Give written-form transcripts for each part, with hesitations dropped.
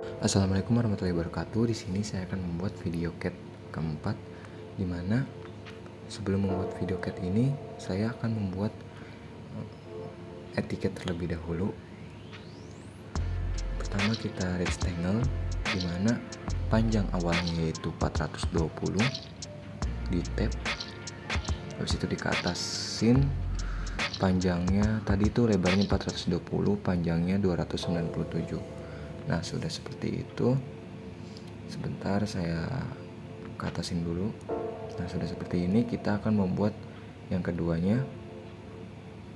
Assalamualaikum warahmatullahi wabarakatuh. Di sini saya akan membuat video CAT keempat, di mana sebelum membuat video CAT ini saya akan membuat etiket terlebih dahulu. Pertama kita rectangle, di mana panjang awalnya yaitu 420 di tab. Habis itu dikeatasin panjangnya tadi itu lebarnya 420, panjangnya 297. Nah, sudah seperti itu. Sebentar saya ke atasin dulu. Nah, sudah seperti ini. Kita akan membuat yang keduanya.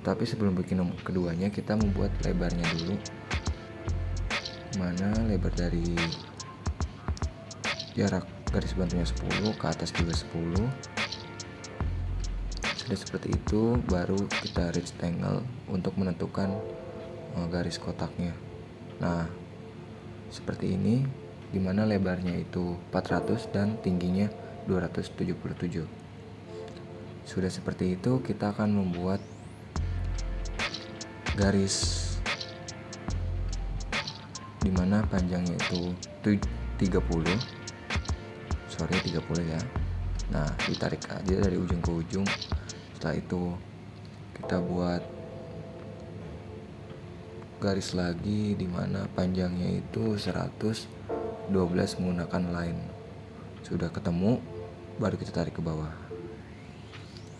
Tapi sebelum bikin keduanya, kita membuat lebarnya dulu. Mana lebar dari jarak garis bantunya 10, ke atas juga 10. Sudah seperti itu, baru kita rectangle untuk menentukan garis kotaknya. Nah, seperti ini, dimana lebarnya itu 400 dan tingginya 277. Sudah seperti itu, kita akan membuat garis dimana panjangnya itu 30 ya. Nah, ditarik aja dari ujung ke ujung. Setelah itu kita buat garis lagi dimana panjangnya itu 112 menggunakan line. Sudah ketemu, baru kita tarik ke bawah.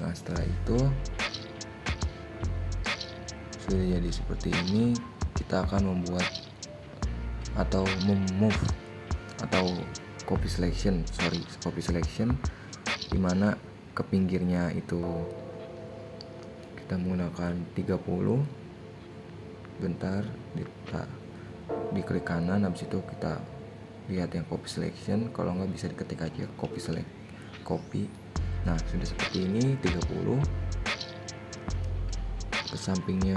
Nah, setelah itu sudah jadi seperti ini. Kita akan membuat atau memove atau copy selection dimana ke pinggirnya itu kita menggunakan 30. Bentar, diklik kanan, habis itu kita lihat yang copy selection. Kalau nggak bisa diketik aja copy. Nah, sudah seperti ini 30. Ke sampingnya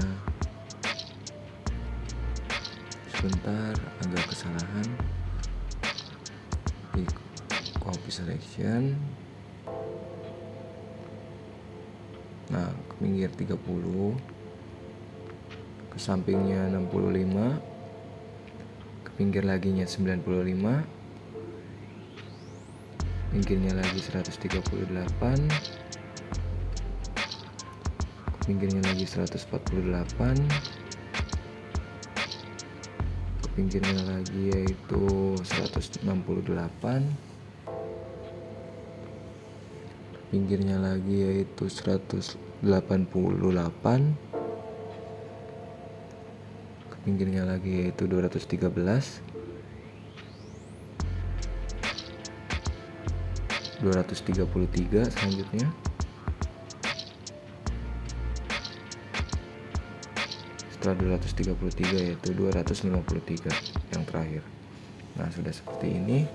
sebentar, agak kesalahan di copy selection. Nah, ke pinggir 30, ke sampingnya 65, ke pinggir laginya 95, pinggirnya lagi 138, ke pinggirnya lagi 148, ke pinggirnya lagi yaitu 168, pinggirnya lagi yaitu 188, ke pinggirnya lagi yaitu 213, 233 selanjutnya, setelah 233 yaitu 253 yang terakhir. Nah, sudah seperti ini.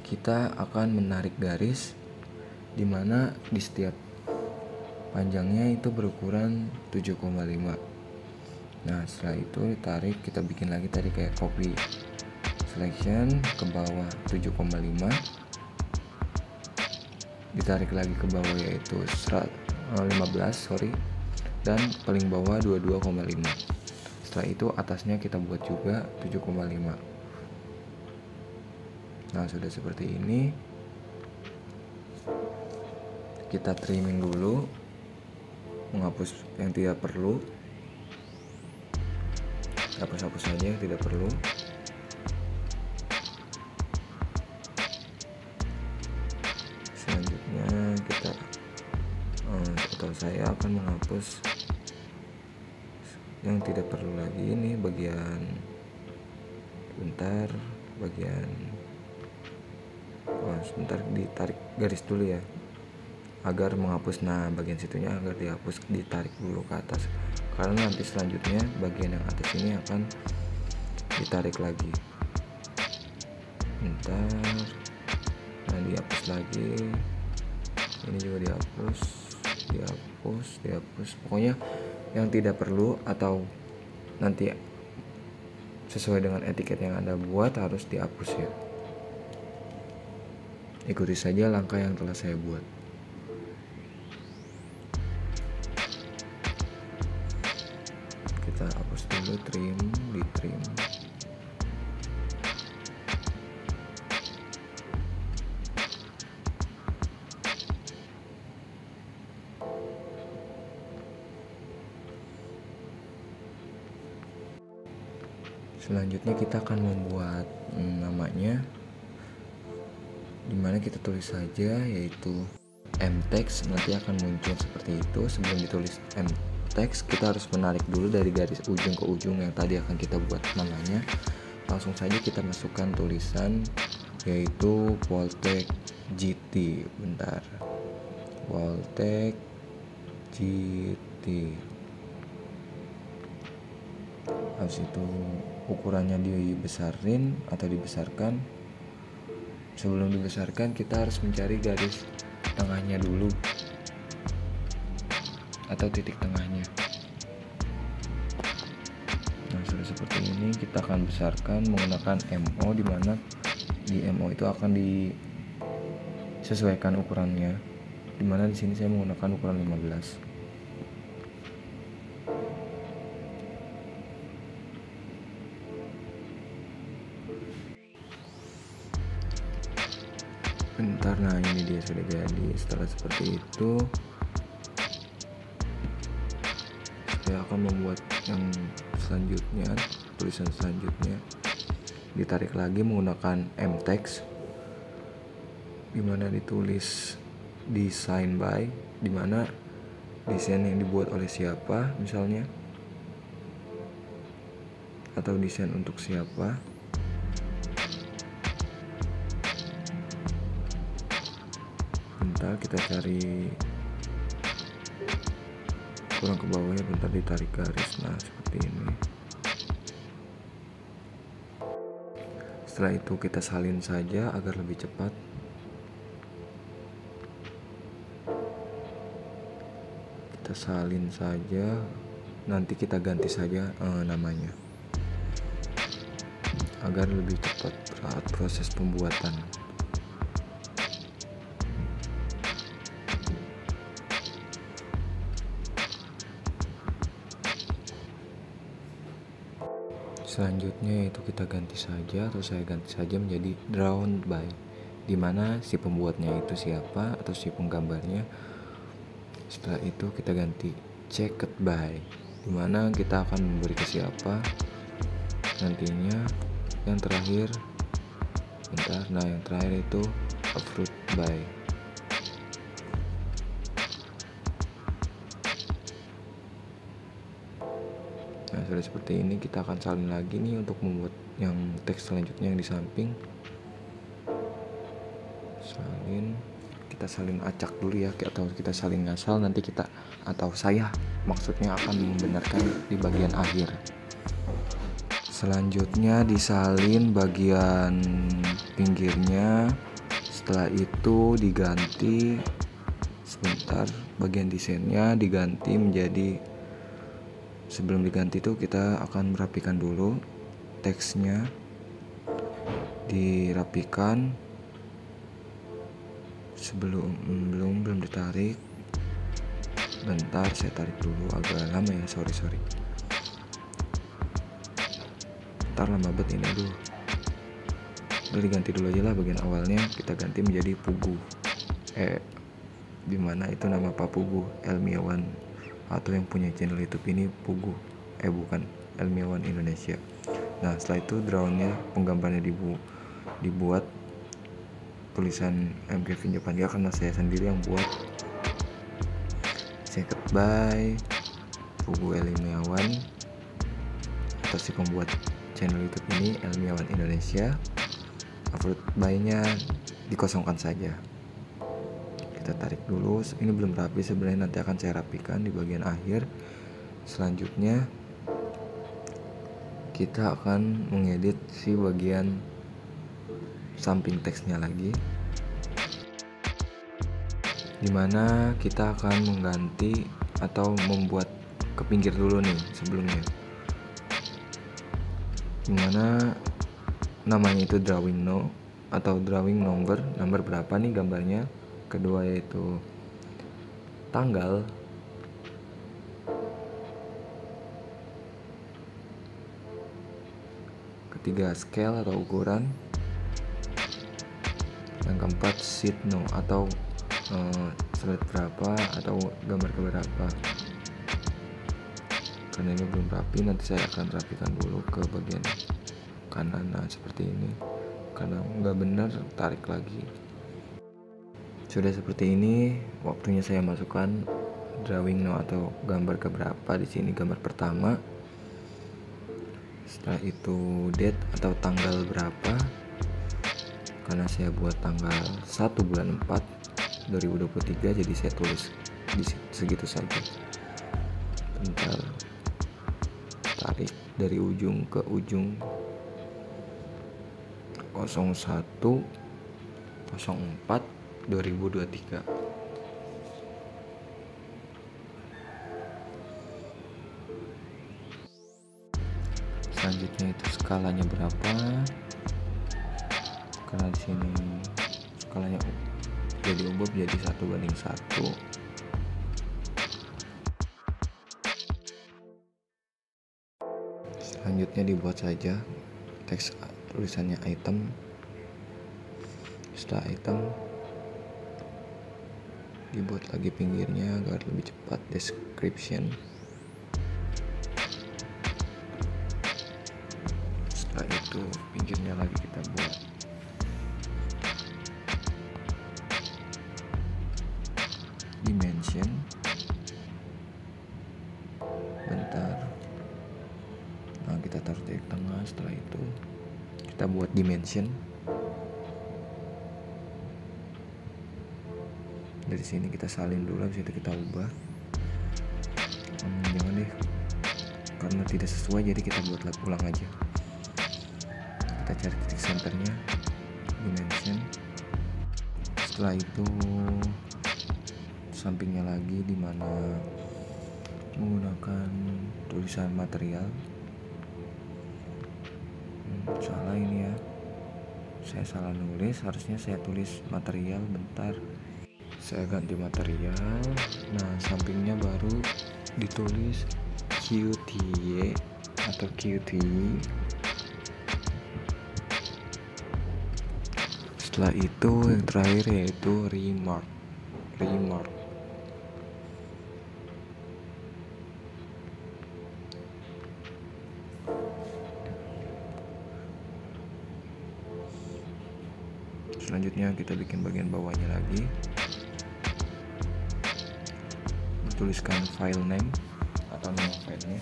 Kita akan menarik garis dimana di setiap panjangnya itu berukuran 7,5. Nah, setelah itu ditarik, kita bikin lagi tadi kayak copy selection ke bawah 7,5, ditarik lagi ke bawah yaitu 15 dan paling bawah 22,5. Setelah itu atasnya kita buat juga 7,5. Nah, sudah seperti ini. Kita trimming dulu, menghapus yang tidak perlu, hapus saja yang tidak perlu. Selanjutnya saya akan menghapus yang tidak perlu lagi. Ini bagian sebentar ditarik garis dulu ya, agar menghapus. Nah, bagian situnya agar dihapus, ditarik dulu ke atas, karena nanti selanjutnya bagian yang atas ini akan ditarik lagi. Bentar, nah dihapus lagi, ini juga dihapus. Pokoknya yang tidak perlu atau nanti sesuai dengan etiket yang Anda buat harus dihapus ya. Ikuti saja langkah yang telah saya buat. Kita hapus dulu, di trim. Selanjutnya kita akan membuat namanya, dimana kita tulis saja yaitu mtext. Nanti akan muncul seperti itu. Sebelum ditulis mtext, kita harus menarik dulu dari garis ujung ke ujung yang tadi akan kita buat namanya. Langsung saja kita masukkan tulisan yaitu Poltek GT. Bentar, Poltek GT. Habis itu ukurannya dibesarin atau dibesarkan. Sebelum dibesarkan kita harus mencari garis tengahnya dulu atau titik tengahnya. Nah, sudah seperti ini kita akan besarkan menggunakan MO, dimana di MO itu akan disesuaikan ukurannya, dimana di sini saya menggunakan ukuran 15. Bentar, nah ini dia sudah jadi. Setelah seperti itu saya akan membuat yang selanjutnya, tulisan selanjutnya ditarik lagi menggunakan mtext, dimana ditulis design by, dimana desain yang dibuat oleh siapa misalnya, atau desain untuk siapa. Bentar, kita cari kurang ke bawahnya, bentar ditarik garis. Nah, seperti ini. Setelah itu kita salin saja agar lebih cepat. Kita salin saja, nanti kita ganti saja namanya agar lebih cepat saat proses pembuatan. Selanjutnya itu kita ganti saja, atau saya ganti saja menjadi drawn by, dimana si pembuatnya itu siapa atau si penggambarnya. Setelah itu kita ganti checked by, dimana kita akan memberi ke siapa nantinya. Yang terakhir, bentar, nah yang terakhir itu approved by. Nah, sudah seperti ini, kita akan salin lagi nih untuk membuat yang teks selanjutnya yang di samping. Salin, kita salin acak dulu ya, atau kita salin ngasal, nanti kita, atau saya maksudnya akan membenarkan di bagian akhir. Selanjutnya disalin bagian pinggirnya. Setelah itu diganti, sebentar, bagian desainnya diganti menjadi, sebelum diganti itu kita akan merapikan dulu teksnya, dirapikan belum ditarik. Bentar, saya tarik dulu, agak lama ya, sorry. Bentar, lama banget ini, aduh. Udah diganti dulu aja lah bagian awalnya, kita ganti menjadi Pugu. Dimana itu nama Pak Pugu Elmiawan, atau yang punya channel YouTube ini Pugu, bukan, Elmiawan Indonesia. Nah, setelah itu drawnya, penggambarnya dibuat tulisan M. Kevin Jepang karena saya sendiri yang buat. Checked by Pugu Elmiawan, atau si pembuat channel YouTube ini Elmiawan Indonesia. Upload by-nya dikosongkan saja. Kita tarik dulu, ini belum rapi sebenarnya, nanti akan saya rapikan di bagian akhir. Selanjutnya kita akan mengedit si bagian samping teksnya lagi, dimana kita akan mengganti atau membuat ke pinggir dulu nih sebelumnya, dimana namanya itu drawing no atau drawing number berapa nih gambarnya. Kedua yaitu tanggal, ketiga scale atau ukuran, yang keempat sheet no atau slide berapa atau gambar keberapa. Karena ini belum rapi, nanti saya akan rapikan dulu ke bagian kanan. Nah seperti ini, karena nggak benar tarik lagi. Sudah seperti ini, waktunya saya masukkan drawing now atau gambar keberapa. Di sini gambar pertama. Setelah itu date atau tanggal berapa, karena saya buat tanggal 1 bulan 4 2023, jadi saya tulis di segitu saja. Bentar, tarik dari ujung ke ujung. 01/04/2023. Selanjutnya itu skalanya berapa, karena di sini skalanya jadi ubah jadi 1:1. Selanjutnya dibuat saja teks tulisannya item. Setelah item dibuat lagi pinggirnya agar lebih cepat description. Setelah itu pinggirnya lagi kita buat dimension. Bentar, nah kita taruh di tengah. Setelah itu kita buat dimension. Dari sini kita salin dulu, habis itu kita ubah. Jangan deh, karena tidak sesuai, jadi kita buat ulang aja. Kita cari titik centernya, dimension. Setelah itu sampingnya lagi, dimana menggunakan tulisan material. Salah ini ya, saya salah nulis, harusnya saya tulis material. Bentar, saya ganti material. Nah sampingnya baru ditulis QTY atau QTY. Setelah itu yang terakhir yaitu remark. Selanjutnya kita bikin bagian bawahnya lagi, tuliskan file name atau nama filenya.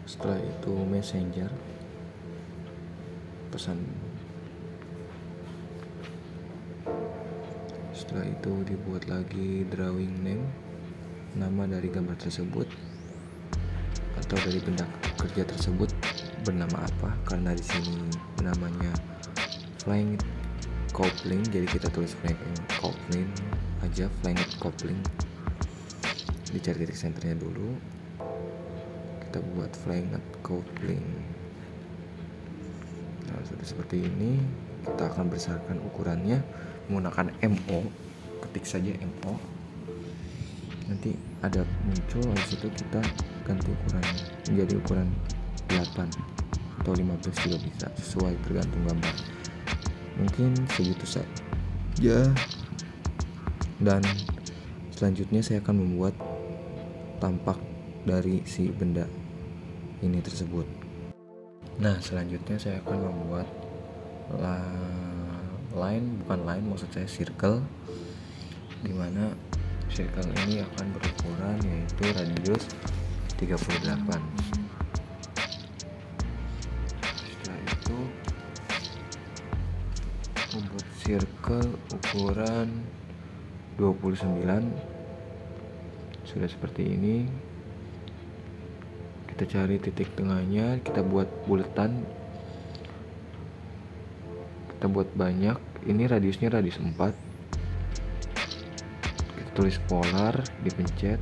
Setelah itu messenger, pesan. Setelah itu dibuat lagi drawing name, nama dari gambar tersebut atau dari benda kerja tersebut bernama apa, karena di sini namanya flying coupling, jadi kita tulis flying coupling aja, flying coupling. Dicari titik centernya dulu, kita buat flying coupling. Nah sudah seperti ini, kita akan besarkan ukurannya menggunakan MO. Ketik saja MO, nanti ada muncul. Habis itu kita ganti ukurannya menjadi ukuran 8 atau 15 juga bisa, sesuai tergantung gambar. Mungkin segitu saja, dan selanjutnya saya akan membuat tampak dari si benda ini tersebut. Nah selanjutnya saya akan membuat maksud saya circle, dimana circle ini akan berukuran yaitu radius 38. Setelah itu membuat circle ukuran 29. Sudah seperti ini, kita cari titik tengahnya, kita buat buletan, kita buat banyak. Ini radiusnya radius 4, kita tulis polar, dipencet,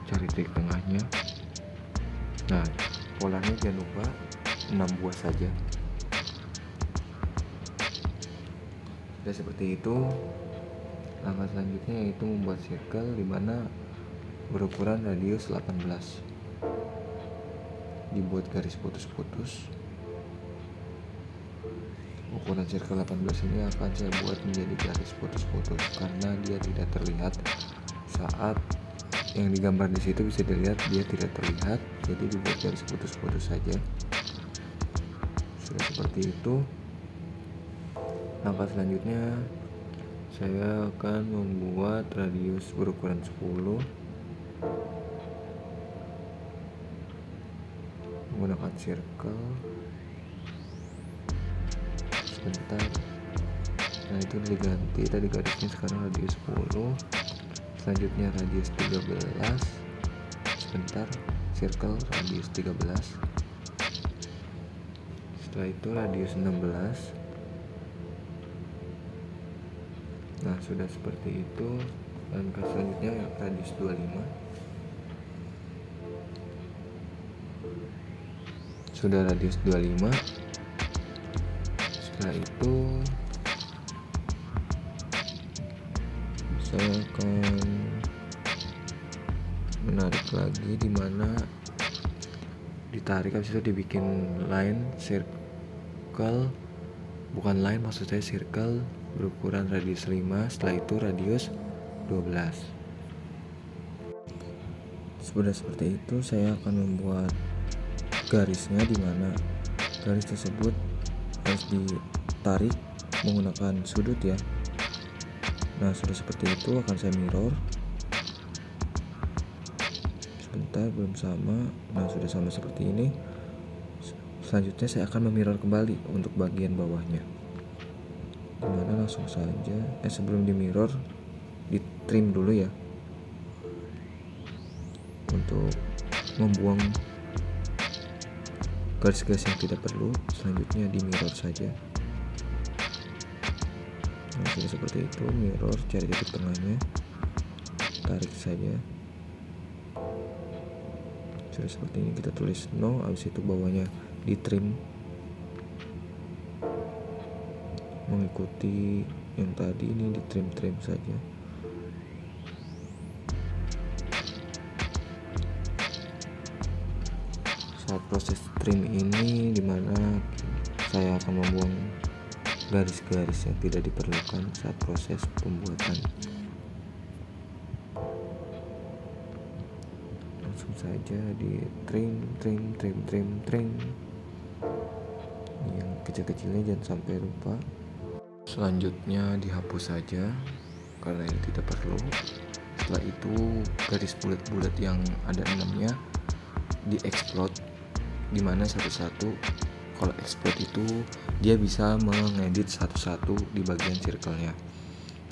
cari titik tengahnya. Nah polarnya jangan lupa 6 buah saja. Sudah seperti itu, langkah selanjutnya yaitu membuat circle dimana berukuran radius 18. Dibuat garis putus-putus. Ukuran circle 18 ini akan saya buat menjadi garis putus-putus karena dia tidak terlihat saat yang digambar di situ bisa dilihat dia tidak terlihat, jadi dibuat garis putus-putus saja. Sudah seperti itu. Langkah selanjutnya saya akan membuat radius berukuran 10 menggunakan circle. Sebentar. Nah, itu diganti tadi garisnya, sekarang radius 10. Selanjutnya radius 13. Sebentar, circle radius 13. Setelah itu radius 16. Nah, sudah seperti itu. Dan selanjutnya radius 25. Sudah radius 25. Setelah itu saya akan menarik lagi, dimana ditarik habis itu dibikin line circle, bukan line maksud saya circle berukuran radius 5. Setelah itu radius 12. Sudah seperti itu, saya akan membuat garisnya, dimana garis tersebut harus ditarik menggunakan sudut ya. Nah, sudah seperti itu akan saya mirror. Sebentar, belum sama. Nah, sudah sama seperti ini. Selanjutnya saya akan memirror kembali untuk bagian bawahnya, dimana langsung saja sebelum di mirror di trim dulu ya, untuk membuang garis-garis yang tidak perlu. Selanjutnya di mirror saja. Nah, sudah seperti itu, mirror, cari titik tengahnya, tarik saja. Sudah seperti ini, kita tulis no, habis itu bawahnya di trim mengikuti yang tadi, ini di trim saja. Saat proses trim ini, dimana saya akan membuang garis-garis yang tidak diperlukan saat proses pembuatan. Langsung saja di trim. Yang kecil-kecilnya jangan sampai lupa. Selanjutnya dihapus saja karena ini tidak perlu. Setelah itu garis bulat-bulat yang ada 6-nya di-explode, dimana satu-satu. Kalau explode itu dia bisa mengedit satu-satu di bagian circle-nya.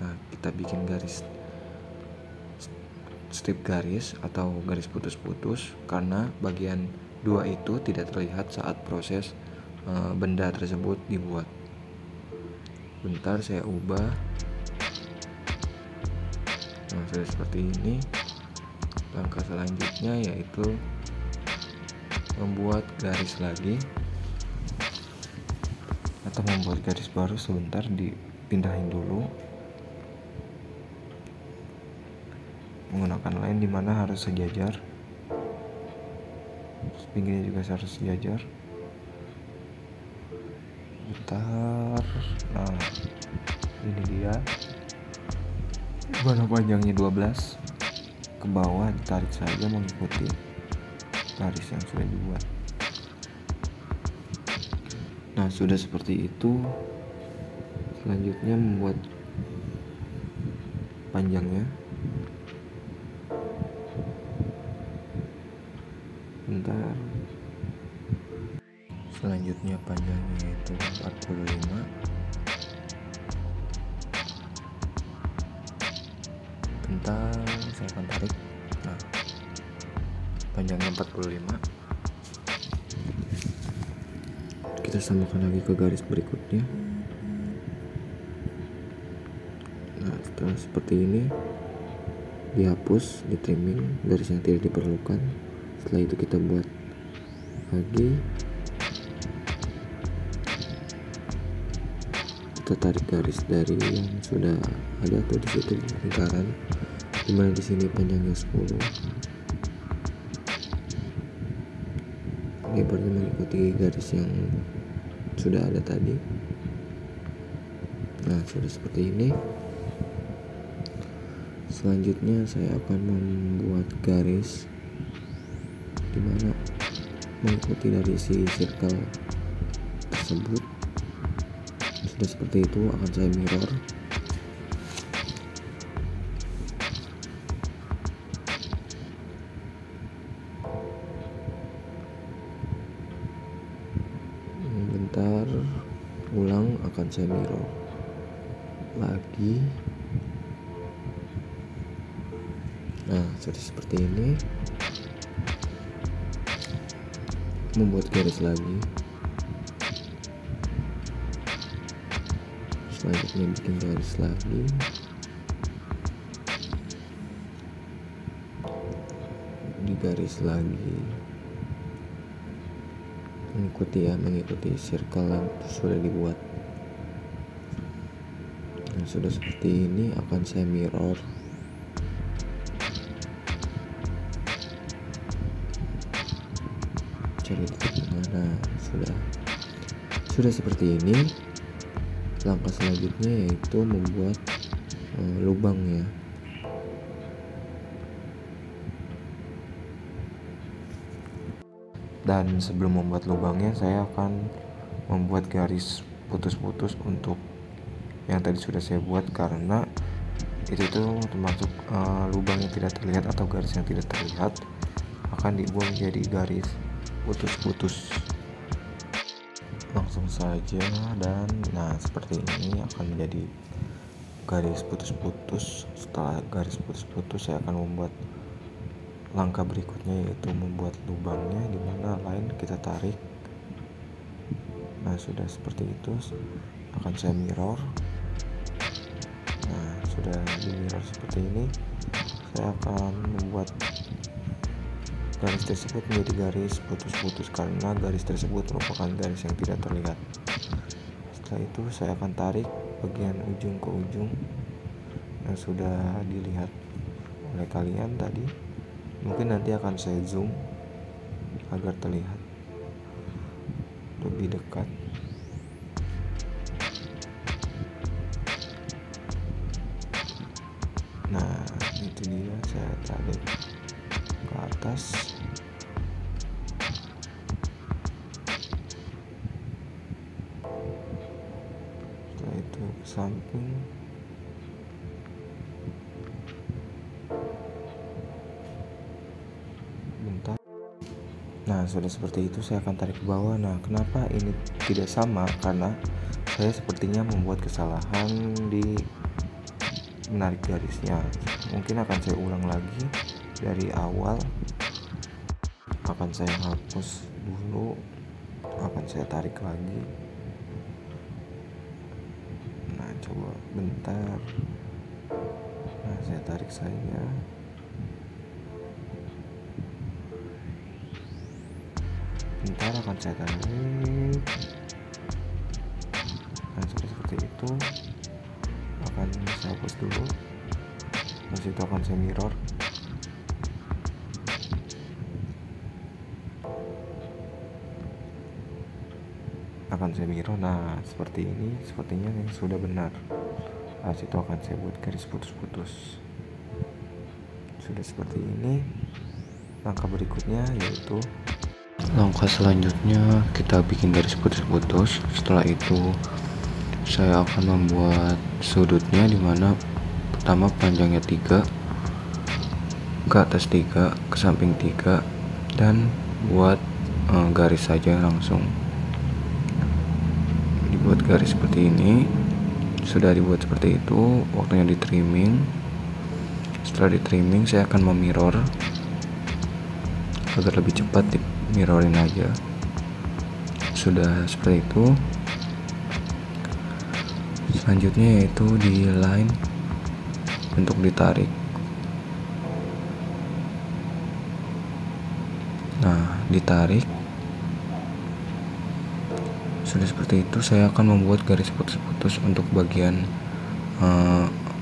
Nah, kita bikin garis strip garis atau garis putus-putus, karena bagian 2 itu tidak terlihat saat proses benda tersebut dibuat. Bentar, saya ubah. Nah, sudah seperti ini. Langkah selanjutnya yaitu membuat garis lagi atau membuat garis baru. Sebentar, dipindahin dulu menggunakan line, dimana harus sejajar. Pinggirnya juga harus sejajar. Bentar. Nah, ini dia, mana panjangnya 12. Ke bawah ditarik saja mengikuti garis yang sudah dibuat. Nah, sudah seperti itu. Selanjutnya membuat panjangnya. Bentar. Selanjutnya panjangnya itu 45. Bentar, saya akan tarik. Nah, panjangnya 45. Kita samakan lagi ke garis berikutnya. Nah, setelah seperti ini dihapus, di trimming garis yang tidak diperlukan. Setelah itu kita buat lagi, kita tarik garis dari yang sudah ada tuh di situ lingkaran, dimana di sini panjangnya 10. Lebarnya mengikuti garis yang sudah ada tadi. Nah, sudah seperti ini. selanjutnya saya akan membuat garis dimana mengikuti dari si circle tersebut. Sudah seperti itu akan saya mirror. Bentar, ulang, akan saya mirror lagi. Nah, sudah seperti ini. Membuat garis lagi. Selanjutnya bikin garis lagi. Di garis lagi. Mengikuti circle yang sudah dibuat. Nah, sudah seperti ini akan saya mirror. Cari titik mana. Sudah seperti ini. Langkah selanjutnya yaitu membuat lubangnya. Dan sebelum membuat lubangnya, saya akan membuat garis putus-putus untuk yang tadi sudah saya buat, karena itu tuh termasuk lubang yang tidak terlihat atau garis yang tidak terlihat akan dibuat menjadi garis putus-putus. Langsung saja, dan nah seperti ini akan menjadi garis putus-putus. Setelah garis putus-putus, saya akan membuat langkah berikutnya yaitu membuat lubangnya, dimana line kita tarik. Nah, sudah seperti itu akan saya mirror. Nah, sudah di mirror seperti ini, saya akan membuat garis tersebut menjadi garis putus-putus karena garis tersebut merupakan garis yang tidak terlihat. Setelah itu saya akan tarik bagian ujung ke ujung yang sudah dilihat oleh kalian tadi. Mungkin nanti akan saya zoom agar terlihat lebih dekat. Nah, itu dia, saya tarik ke atas. Setelah itu ke samping. Bentar. Nah, sudah seperti itu saya akan tarik ke bawah. Nah, kenapa ini tidak sama? Karena saya sepertinya membuat kesalahan di menarik garisnya. Mungkin akan saya ulang lagi dari awal. Akan saya hapus dulu, akan saya tarik lagi. Nah, coba bentar. Nah, saya tarik saja. Bentar, akan saya tarik. Nah, seperti itu akan saya hapus dulu. Terus itu akan saya mirror. Nah, seperti ini sepertinya yang sudah benar. Nah, itu akan saya buat garis putus-putus. Sudah seperti ini. Langkah berikutnya yaitu langkah selanjutnya kita bikin garis putus-putus. Setelah itu saya akan membuat sudutnya, dimana pertama panjangnya 3, ke atas 3, ke samping 3, dan buat garis saja langsung. Dibuat garis seperti ini. Sudah dibuat seperti itu, waktunya di trimming. Setelah di trimming, saya akan memirror agar lebih cepat, di mirrorin aja. Sudah seperti itu. Selanjutnya yaitu di line untuk ditarik. Nah, ditarik. Sudah seperti itu, saya akan membuat garis putus-putus untuk bagian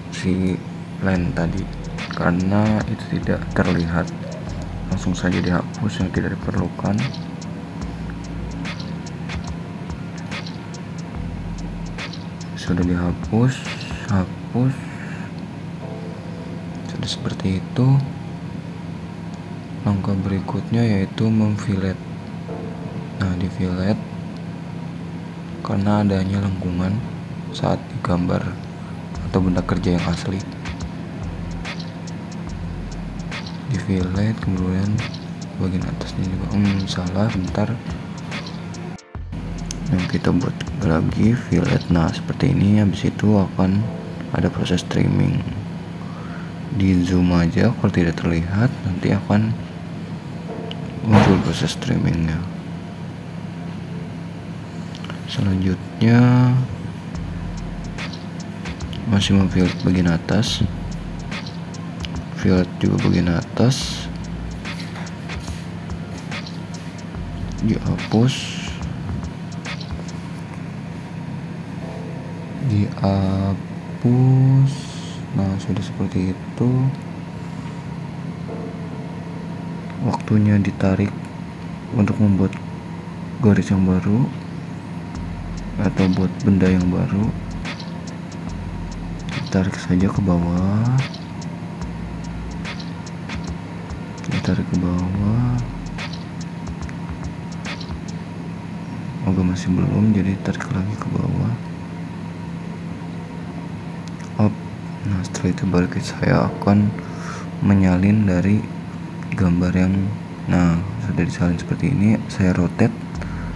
si line tadi, karena itu tidak terlihat. Langsung saja dihapus yang tidak diperlukan. Sudah dihapus, sudah seperti itu, langkah berikutnya yaitu memfillet. Nah, di fillet karena adanya lengkungan saat digambar atau benda kerja yang asli, di fillet, kemudian bagian atasnya juga salah, bentar. Yang kita buat lagi fillet. Nah, seperti ini. Habis itu akan ada proses trimming. Di zoom aja, kalau tidak terlihat nanti akan muncul proses trimmingnya. Selanjutnya masih memfillet bagian atas, fillet juga bagian atas, dihapus, nah sudah seperti itu. Waktunya ditarik untuk membuat garis yang baru atau buat benda yang baru. Ditarik saja ke bawah, ditarik ke bawah. Masih belum, jadi tarik lagi ke bawah, up. Nah, setelah itu balik, saya akan menyalin dari gambar yang sudah disalin seperti ini. Saya rotate,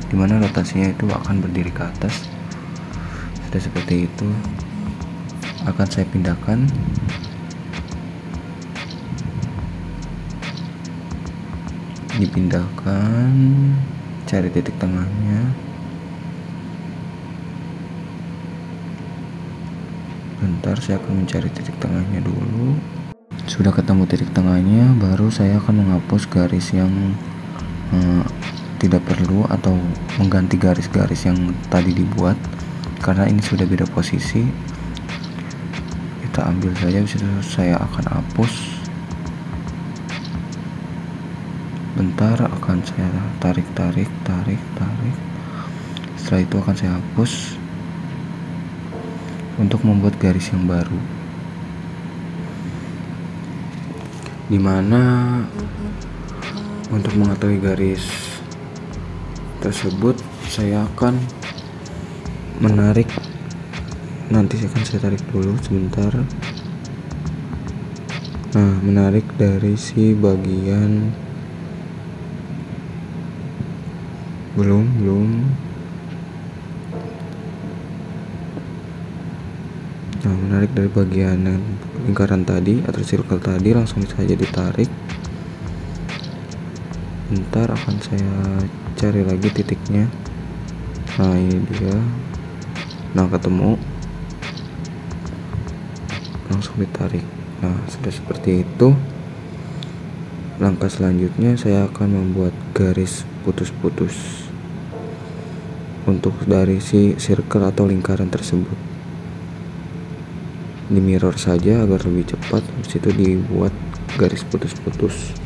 dimana rotasinya itu akan berdiri ke atas. Sudah seperti itu, akan saya pindahkan. Dipindahkan, cari titik tengahnya. Bentar, saya akan mencari titik tengahnya dulu. Sudah ketemu titik tengahnya, baru saya akan menghapus garis yang tidak perlu atau mengganti garis-garis yang tadi dibuat, karena ini sudah beda posisi. Kita ambil saja, habis itu saya akan hapus. Bentar, akan saya tarik. Setelah itu akan saya hapus untuk membuat garis yang baru, dimana untuk mengetahui garis tersebut saya akan menarik. Nanti akan saya tarik dulu sebentar. Nah, menarik dari si bagian belum. Nah, menarik dari bagian lingkaran tadi atau circle tadi, langsung saja ditarik. Bentar, akan saya cari lagi titiknya. Nah, ini dia. Nah, ketemu, langsung ditarik. Nah, sudah seperti itu. Langkah selanjutnya saya akan membuat garis putus-putus untuk dari si circle atau lingkaran tersebut. Di mirror saja agar lebih cepat. Habis itu dibuat garis putus-putus.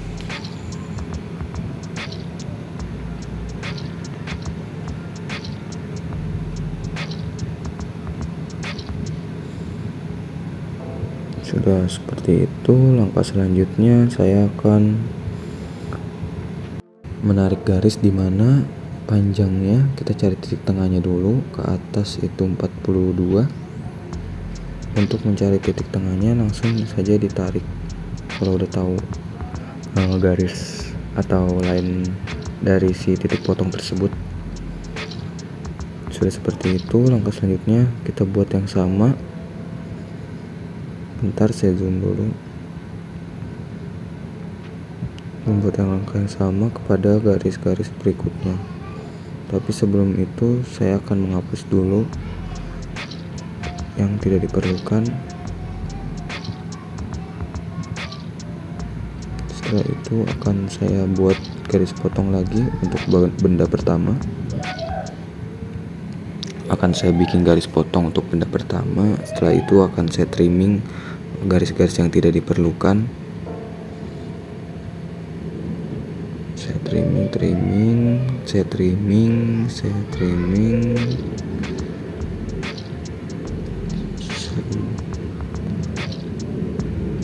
Sudah seperti itu. Langkah selanjutnya saya akan menarik garis, dimana panjangnya kita cari titik tengahnya dulu. Ke atas itu 42. Untuk mencari titik tengahnya langsung saja ditarik. Kalau udah tahu garis atau line dari si titik potong tersebut. Sudah seperti itu. Langkah selanjutnya kita buat yang sama. Bentar, saya zoom dulu. Membuat langkah yang sama kepada garis-garis berikutnya. Tapi sebelum itu saya akan menghapus dulu yang tidak diperlukan. Setelah itu akan saya buat garis potong lagi untuk benda pertama. Akan saya bikin garis potong untuk benda pertama. Setelah itu akan saya trimming garis-garis yang tidak diperlukan. Saya trimming.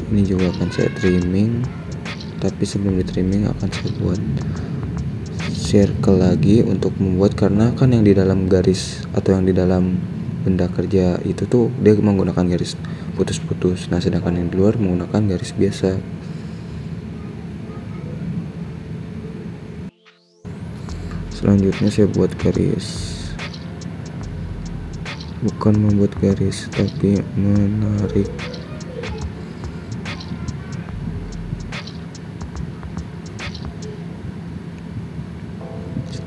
Ini Ini juga akan saya trimming, tapi sebelum di trimming akan saya buat circle lagi untuk membuat, karena kan yang di dalam garis atau yang di dalam benda kerja itu tuh dia menggunakan garis putus-putus. Nah sedangkan yang di luar menggunakan garis biasa. Selanjutnya saya buat garis, bukan membuat garis tapi menarik.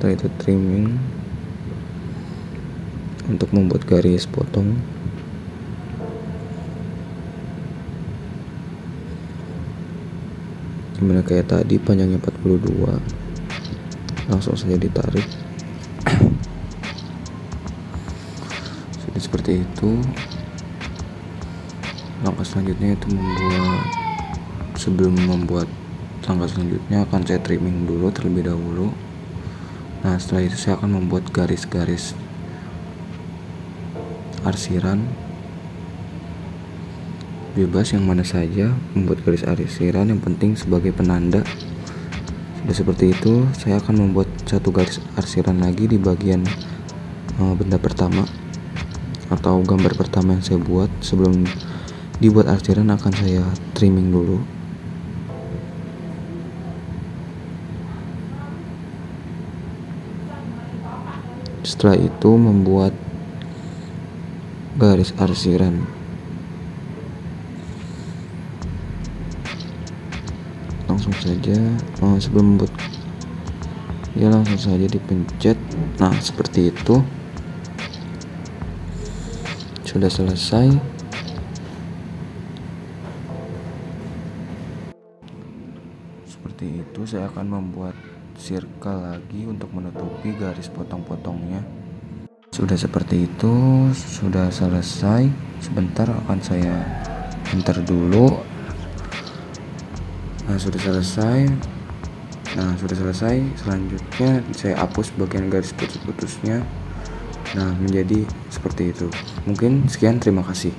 Setelah itu trimming untuk membuat garis potong. Gimana kayak tadi, panjangnya 42, langsung saja ditarik. Sudah seperti itu. Langkah selanjutnya itu sebelum membuat langkah selanjutnya akan saya trimming dulu terlebih dahulu. Nah setelah itu saya akan membuat garis-garis arsiran, bebas yang mana saja, membuat garis arsiran yang penting sebagai penanda. Sudah seperti itu, saya akan membuat satu garis arsiran lagi di bagian benda pertama atau gambar pertama yang saya buat. Sebelum dibuat arsiran akan saya trimming dulu. Setelah itu membuat garis arsiran. Langsung saja sebelum membuat ya langsung saja dipencet. Nah seperti itu. Sudah selesai. Seperti itu saya akan membuat circle lagi untuk menutupi garis potong-potongnya. Sudah seperti itu, sudah selesai. Sebentar akan saya enter dulu. Nah sudah selesai. Selanjutnya saya hapus bagian garis putus-putusnya. Nah menjadi seperti itu. Mungkin sekian, terima kasih.